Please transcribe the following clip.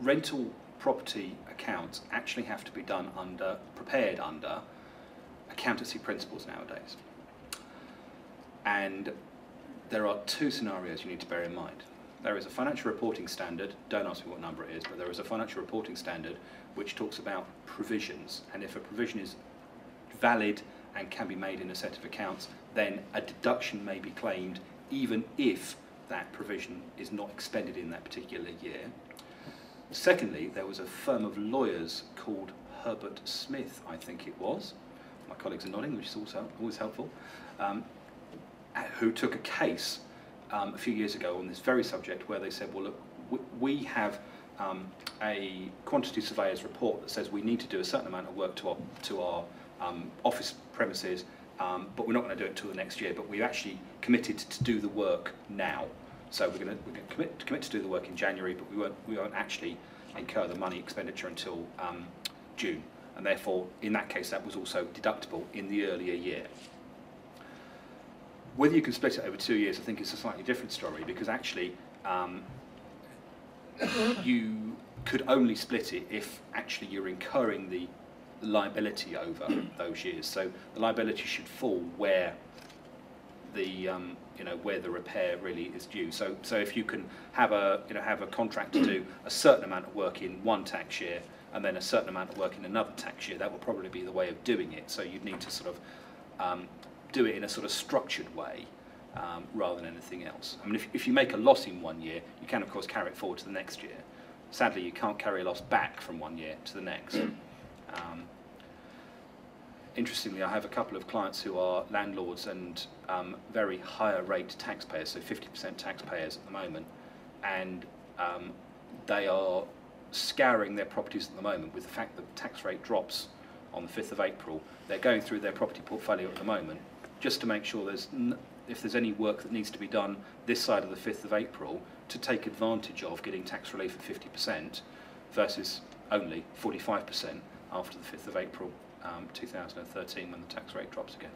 rental property accounts actually have to be done prepared under accountancy principles nowadays. And there are two scenarios you need to bear in mind. There is a financial reporting standard, don't ask me what number it is, but there is a financial reporting standard which talks about provisions, and if a provision is valid and can be made in a set of accounts, then a deduction may be claimed even if that provision is not expended in that particular year. Secondly, there was a firm of lawyers called Herbert Smith, I think it was, my colleagues are nodding, which is also always helpful, who took a case a few years ago on this very subject where they said, well look, we have a quantity surveyor's report that says we need to do a certain amount of work to our office premises, but we're not going to do it until the next year, but we've actually committed to do the work now. So we're going to commit to do the work in January, but we won't actually incur the money expenditure until June, and therefore in that case that was also deductible in the earlier year. Whether you can split it over 2 years, I think is a slightly different story, because actually you could only split it if actually you're incurring the liability over those years. So the liability should fall where the where the repair really is due. So if you can have a contract to do a certain amount of work in one tax year and then a certain amount of work in another tax year, that will probably be the way of doing it. So you'd need to sort of do it in a sort of structured way rather than anything else. I mean, if you make a loss in 1 year, you can of course carry it forward to the next year. Sadly, you can't carry a loss back from 1 year to the next. Interestingly, I have a couple of clients who are landlords and very higher rate taxpayers, so 50% taxpayers at the moment, and they are scouring their properties at the moment with the fact that the tax rate drops on the 5th of April. They're going through their property portfolio at the moment just to make sure if there's any work that needs to be done this side of the 5th of April to take advantage of getting tax relief at 50% versus only 45% after the 5th of April 2013 when the tax rate drops again.